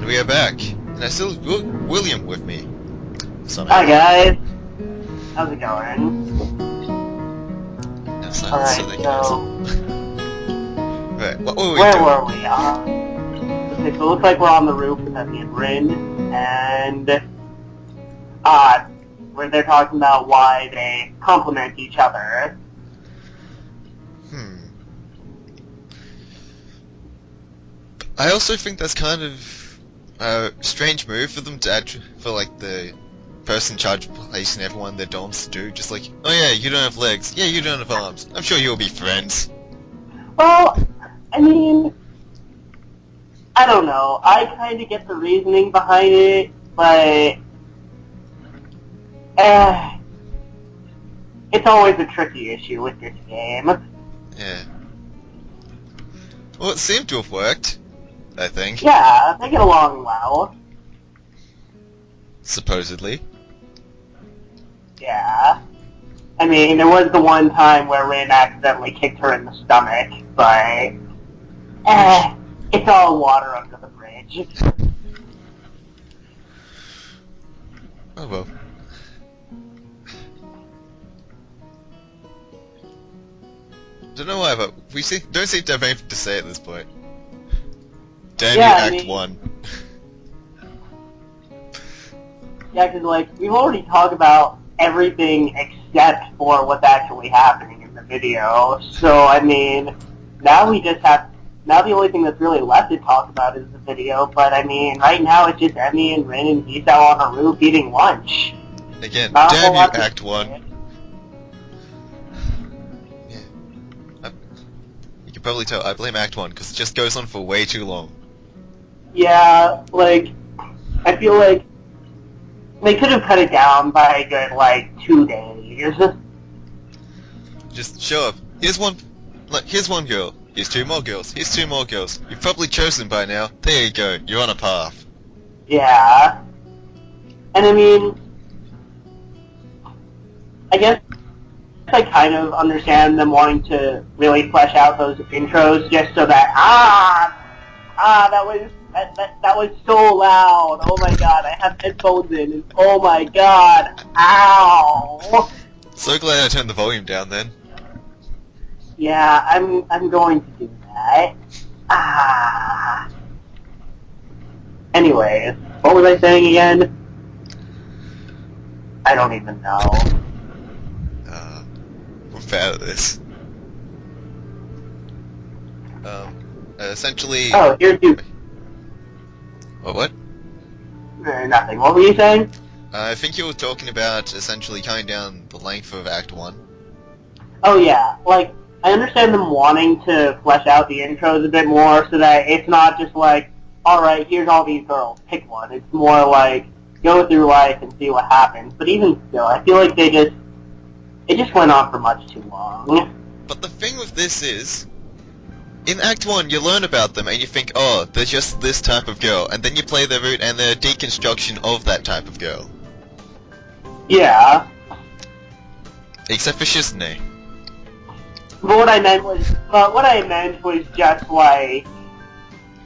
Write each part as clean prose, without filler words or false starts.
And we are back. And I still have William with me. Somehow. Hi guys. How's it going? Now silence Alright, so they can so... Right, what were we Where doing? were we? Okay, so it looks like we're on the roof with Emmy and Rin, and... where they're talking about why they complement each other. I also think that's kind of a strange move for them to actually, for like the person in charge of placing everyone in their dorms to do. Just like, oh yeah, you don't have legs. Yeah, you don't have arms. I'm sure you'll be friends. Well, I mean... I don't know. I kind of get the reasoning behind it, but... it's always a tricky issue with this game. Yeah. Well, it seemed to have worked, I think. Yeah, they get along well. Supposedly. Yeah. I mean, there was the one time where Rin accidentally kicked her in the stomach, but... it's all water under the bridge. Oh well. Don't know why, but we don't seem to have anything to say at this point. Damn you, Act 1. Yeah, because, like, we've already talked about everything except for what's actually happening in the video. So, I mean, now we just have... Now the only thing that's really left to talk about is the video, but, I mean, right now it's just Emmy and Rin and Gisao on a roof eating lunch. Again, Not damn you, a whole lot Act 1. You can probably tell I blame Act 1, because it just goes on for way too long. Yeah, like, I feel like they could have cut it down by a good, like, 2 days. Just show up. Here's one girl. Here's 2 more girls. Here's 2 more girls. You've probably chosen by now. There you go. You're on a path. Yeah. And I mean, I guess I kind of understand them wanting to really flesh out those intros just so that, that was so loud. Oh my god, I have headphones in, and oh my god, ow. So glad I turned the volume down then. Yeah, I'm going to do that. Anyways, what was I saying again? I don't even know. I'm bad at this. Essentially... Oh, here's you. What? Nothing. What were you saying? I think you were talking about essentially cutting down the length of Act 1. Oh yeah, like, I understand them wanting to flesh out the intros a bit more so that it's not just like, alright, here's all these girls, pick one. It's more like, go through life and see what happens. But even still, I feel like it just went on for much too long. But the thing with this is, in Act 1 you learn about them and you think, oh, they're just this type of girl, and then you play their route and their deconstruction of that type of girl. Yeah. Except for Shizune. But what I meant was just like,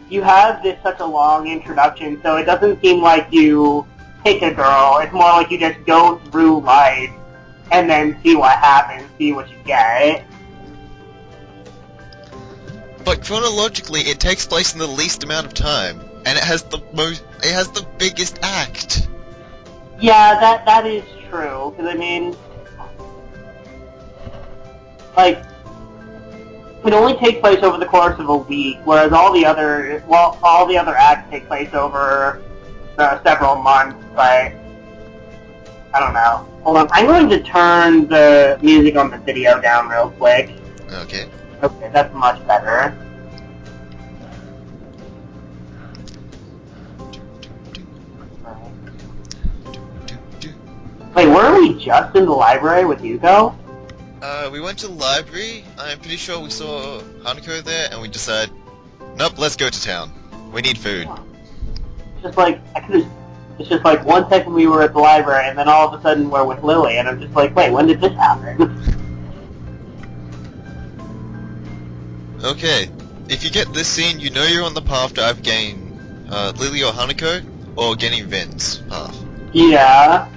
you have such a long introduction, so it doesn't seem like you pick a girl. It's more like you just go through life and then see what happens, see what you get. But chronologically, it takes place in the least amount of time, and it has the biggest act. Yeah, that is true. Because I mean, like, it only takes place over the course of a week, whereas all the other acts take place over several months. But I don't know. Hold on, I'm going to turn the music on the video down real quick. Okay. Okay, that's much better. Wait, weren't we just in the library with Yuko? We went to the library. I'm pretty sure we saw Hanako there, and we decided, nope, let's go to town. We need food. It's just like 1 second we were at the library, and then all of a sudden we're with Lily, and I'm just like, wait, when did this happen? Okay, if you get this scene, you know you're on the path to either gain Lily or Hanako, or getting Vin's path. Yeah.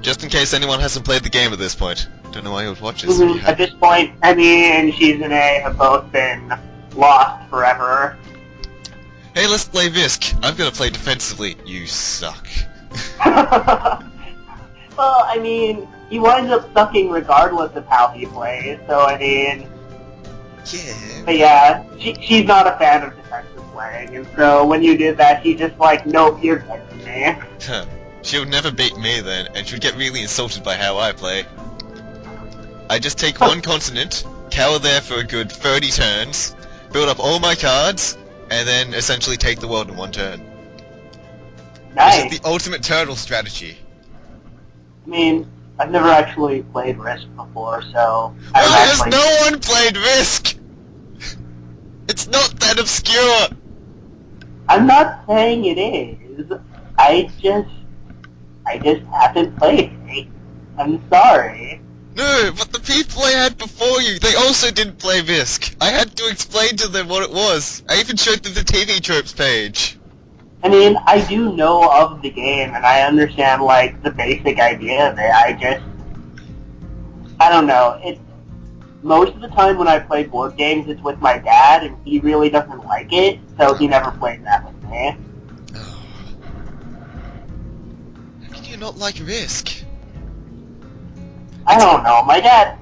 Just in case anyone hasn't played the game at this point. Don't know why you would watch this if you At have. this point, Emmy and Shizune have both been lost forever. Hey, let's play Visk. I'm gonna play defensively. You suck. Well, I mean, he winds up sucking regardless of how he plays, so I mean... Yeah. But yeah, she's not a fan of defensive playing, and so when you did that, she's just like, nope, you're dead to me. She would never beat me then, and she'd get really insulted by how I play. I just take one continent, cower there for a good 30 turns, build up all my cards, and then essentially take the world in one turn. Nice. Which is the ultimate turtle strategy. I mean, I've never actually played Risk before, so... Why has no one played Risk? It's not that obscure! I'm not saying it is. I just haven't played it. I'm sorry. No, but the people I had before you, they also didn't play Visk. I had to explain to them what it was. I even showed them the TV tropes page. I mean, I do know of the game, and I understand, like, the basic idea of it. I don't know. Most of the time when I play board games, it's with my dad, and he really doesn't like it, so he never plays that with me. Oh. How can you not like Risk? I don't know. My dad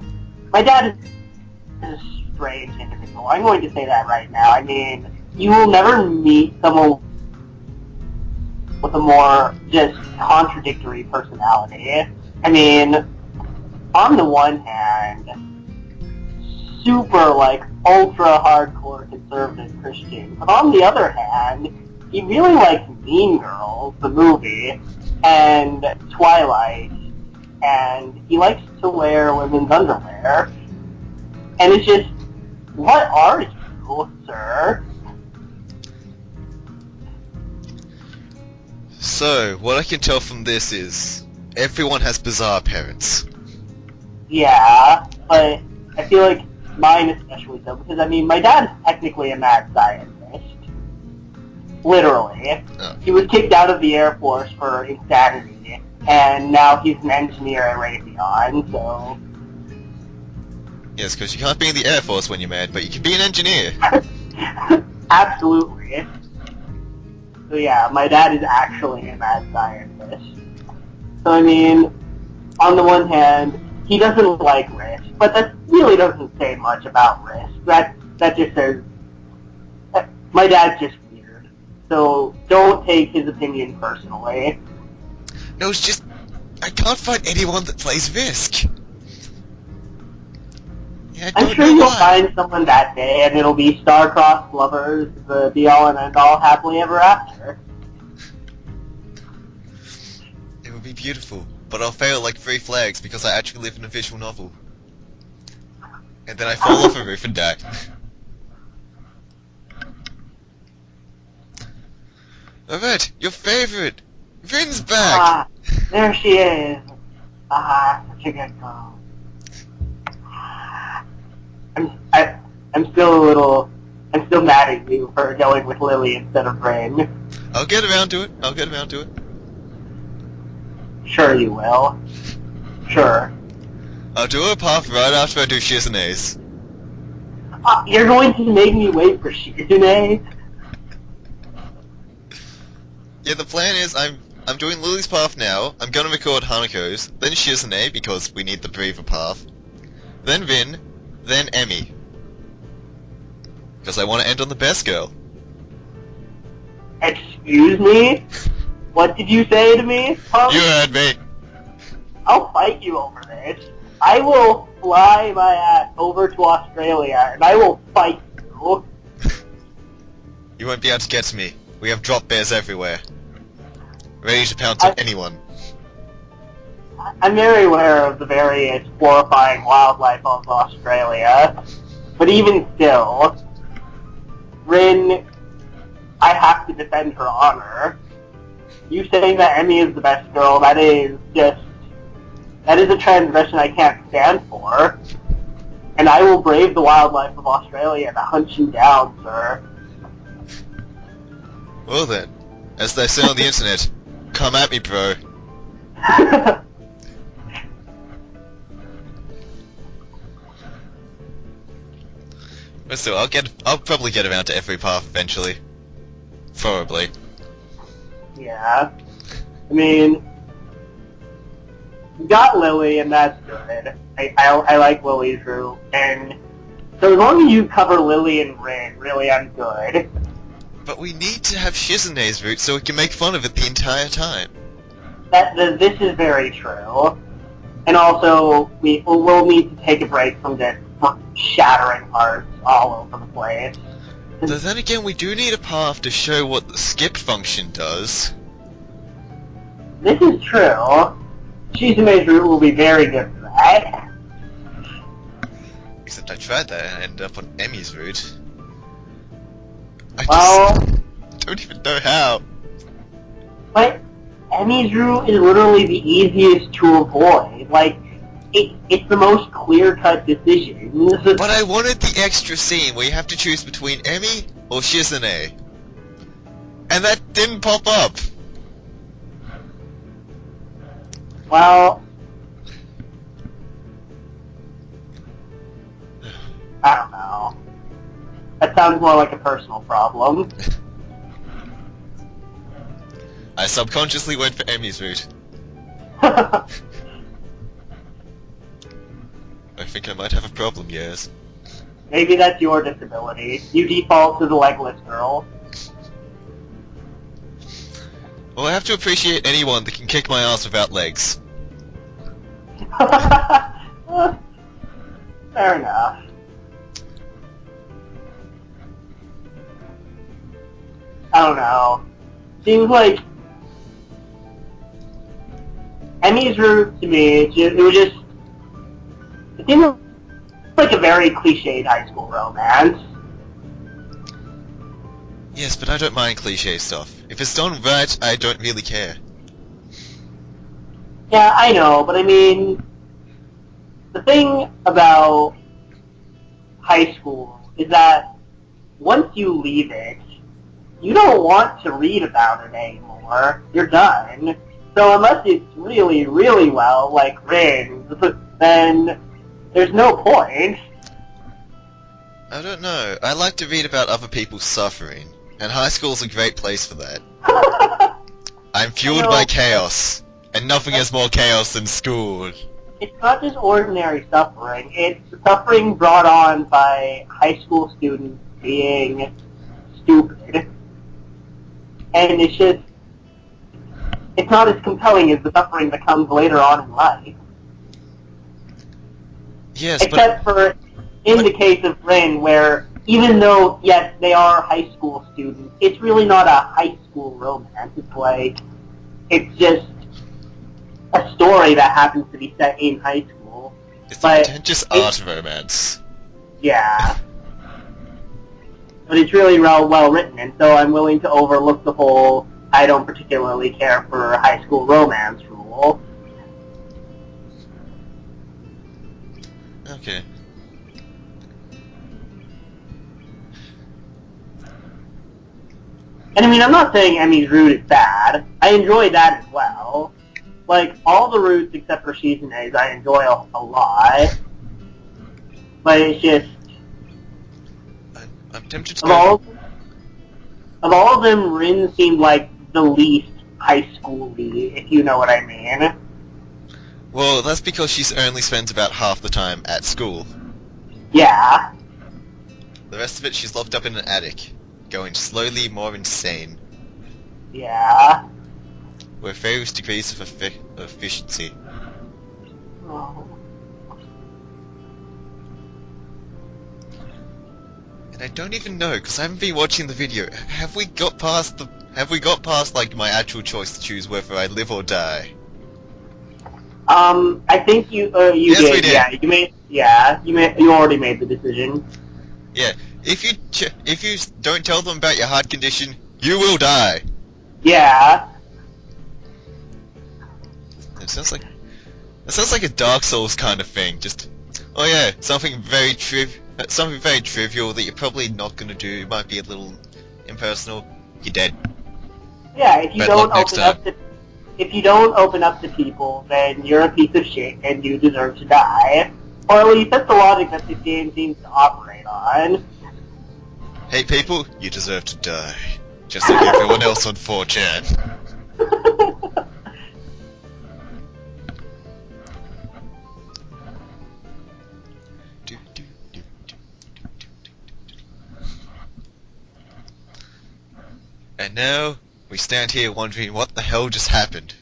is a strange individual. I'm going to say that right now. I mean, you will never meet someone with a more just contradictory personality. I mean, on the one hand, super, like, ultra hardcore conservative Christian, but on the other hand, he really likes Mean Girls, the movie, and Twilight, and he likes to wear women's underwear. And it's just, what are you, sir? So, what I can tell from this is, everyone has bizarre parents. Yeah, but I feel like mine especially so, because I mean, my dad is technically a mad scientist. Literally. Oh. He was kicked out of the Air Force for insanity, and now he's an engineer at Raytheon, so... Yes, because you can't be in the Air Force when you're mad, but you can be an engineer. Absolutely. So yeah, my dad is actually a mad scientist. So I mean, on the one hand, he doesn't like Risk, but that really doesn't say much about Risk. That just says, my dad's just weird. So don't take his opinion personally. No, it's just, I can't find anyone that plays Risk. Yeah, I I'm don't sure know you'll why. find someone that day, and it'll be star-crossed lovers, the be-all and end-all, happily ever after. It would be beautiful, but I'll fail like 3 flags because I actually live in a visual novel. And then I fall off a roof and die. Alright, your favorite! Rin's back! Ah, there she is. Ah, such a good girl. I'm still mad at you for going with Lily instead of Rin. I'll get around to it. I'll get around to it. Sure you will. Sure. I'll do a path right after I do Shizune's. You're going to make me wait for Shizune? Yeah, the plan is I'm doing Lily's path now. I'm gonna record Hanako's, then Shizune because we need the breather path, then Rin, then Emmy. Because I want to end on the best girl. Excuse me? What did you say to me, punk? You heard me. I'll fight you over this. I will fly my ass over to Australia, and I will fight you. You won't be able to get to me. We have drop bears everywhere. Ready to pounce on anyone. I'm very aware of the various horrifying wildlife of Australia, but even still, Rin, I have to defend her honor. You saying that Emmy is the best girl, that is a transgression I can't stand for. And I will brave the wildlife of Australia to hunt you down, sir. Well then, as they say on the internet, come at me, bro. But still, I'll probably get around to every path eventually. Probably. Yeah. I mean, you got Lily, and that's good. I like Lily's route, and so as long as you cover Lily and Rin, really, I'm good. But we need to have Shizune's route so we can make fun of it the entire time. This is very true. And also, we'll need to take a break from just shattering hearts all over the place. Though then again, we do need a path to show what the skip function does. This is true. Shizune's route will be very good for that. Except I tried that and I ended up on Emmy's route. I just don't even know how. But Emmy's route is literally the easiest to avoid. Like, it's the most clear-cut decision. But I wanted the extra scene where you have to choose between Emmy or Shizune. And that didn't pop up. Well, I don't know. That sounds more like a personal problem. I subconsciously went for Emmy's route. I think I might have a problem, yes. Maybe that's your disability. You default to the legless girl. Well, I have to appreciate anyone that can kick my ass without legs. Fair enough. I don't know. Seems like Emmy's route to me, it seems like a very cliched high school romance. Yes, but I don't mind cliche stuff. If it's done right, I don't really care. Yeah, I know, but I mean, the thing about high school is that once you leave it, you don't want to read about it anymore. You're done. So unless it's really, really well, like Rin, then there's no point. I don't know. I like to read about other people's suffering, and high school's a great place for that. I'm fueled by chaos, and nothing is more chaos than school. It's not just ordinary suffering. It's suffering brought on by high school students being stupid. And it's not as compelling as the suffering that comes later on in life. Yes, Except for in the case of Rin, where even though, yes, they are high school students, it's really not a high school romance. It's just a story that happens to be set in high school. It's a pretentious art romance. Yeah. But it's really well written, and so I'm willing to overlook the whole I don't particularly care for high school romance rule. Okay. And I mean, I'm not saying Emmy's route is bad. I enjoy that as well. Like, all the routes except for Shizune's I enjoy a lot. But it's just... I'm tempted to Of all of them, Rin seemed like the least high school-y, if you know what I mean. Well, that's because she only spends about half the time at school. Yeah. The rest of it, she's locked up in an attic, going slowly more insane. Yeah. With various degrees of efficiency. Oh. And I don't even know, because I haven't been watching the video. Have we got past like my actual choice to choose whether I live or die? I think you Yes, did. we did. You already made the decision. Yeah. If you don't tell them about your heart condition, you will die. Yeah. It sounds like a Dark Souls kind of thing. Just, oh yeah, something very trivial that you're probably not gonna do. It might be a little impersonal. You're dead. Yeah, if you Better luck don't next open time. up to if you don't open up to people, then you're a piece of shit and you deserve to die. Or at least that's the logic that this game seems to operate on. Hey people, you deserve to die. Just like everyone else on 4chan. And now, we stand here wondering what the hell just happened.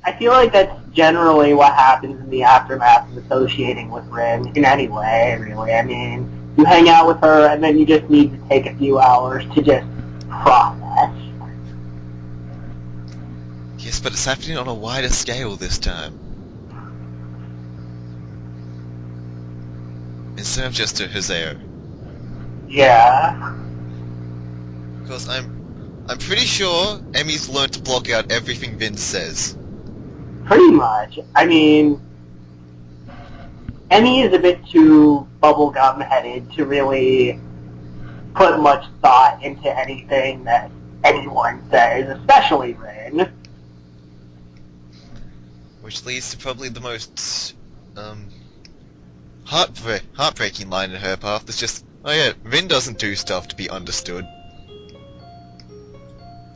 I feel like that's generally what happens in the aftermath of associating with Rin in any way, really. I mean, you hang out with her and then you just need to take a few hours to just process. Yes, but it's happening on a wider scale this time. Instead of just to Hoseo. Yeah. Because I'm pretty sure Emmy's learned to block out everything Vince says. Pretty much. I mean, Emmy is a bit too bubblegum-headed to really put much thought into anything that anyone says, especially Rin. Which leads to probably the most, heartbreaking line in her path. It's just, oh yeah, Rin doesn't do stuff to be understood.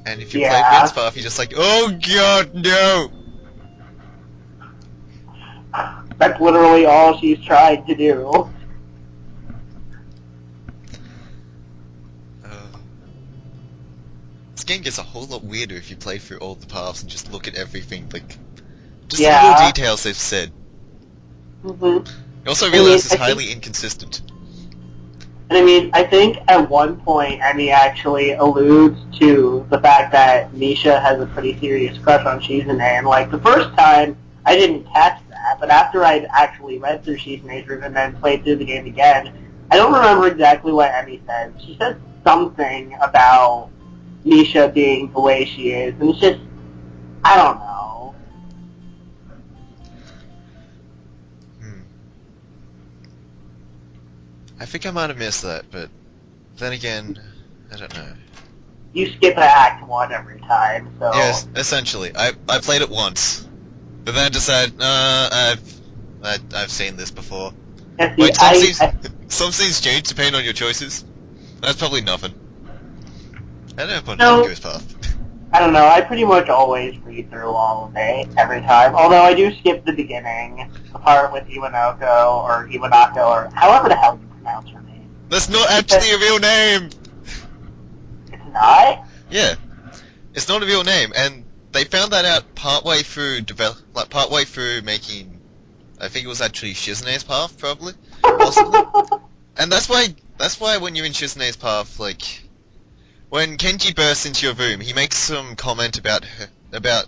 And if you play Vin's path, you're just like, oh god, no! That's literally all she's trying to do. This game gets a whole lot weirder if you play through all the paths and just look at everything, like, just the little details they've said. Mm-hmm. You also realize it's highly inconsistent. And I mean, I think at one point Emmy actually alludes to the fact that Misha has a pretty serious crush on Shizune, and like the first time I didn't catch that, but after I'd actually read through Shizune's room and then played through the game again, I don't remember exactly what Emmy says. She says something about Misha being the way she is, and it's just, I don't know. I think I might have missed that, but then again, I don't know. You skip Act 1 every time, so... Yes, essentially. I played it once, but then I decided, I've seen this before. See, Wait, some scenes change depending on your choices. That's probably nothing. I don't know if one goes past. I don't know, I pretty much always read through all of it every time, although I do skip the beginning, the part with Iwanako, or however the hell you pronounce her name. That's not actually a real name! It's not? Yeah. It's not a real name, and they found that out partway through making, I think it was actually Shizune's path, probably? Possibly? And that's why when you're in Shizune's path, like, when Kenji bursts into your room, he makes some comment about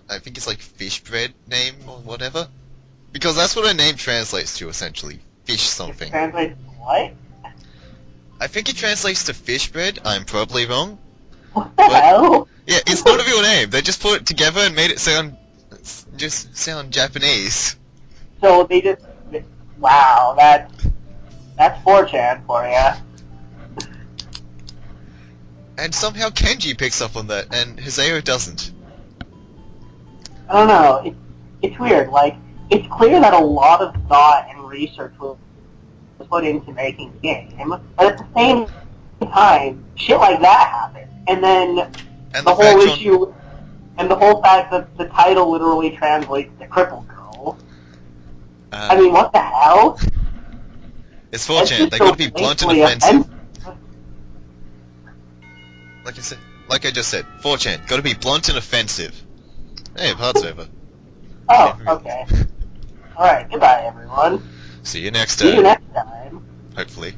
I think it's like fish bread name or whatever. Because that's what her name translates to, essentially. Fish something. It translates to what? I think it translates to fish bread, I'm probably wrong. What the hell? Yeah, it's not a real name, they just put it together and made it sound Japanese. So they just, wow, that's 4chan for you. And somehow Kenji picks up on that, and Hoseo doesn't. I don't know, it's weird, like, it's clear that a lot of thought and research was put into making the game, but at the same time, shit like that happened. And then the whole issue, and the whole fact that the title literally translates to Cripple Girl. I mean, what the hell? It's 4chan, they gotta be blunt and offensive. Like I just said, 4chan, gotta be blunt and offensive. Hey, part's over. Oh, okay. Alright, goodbye everyone. See you next time. See you next time. Hopefully.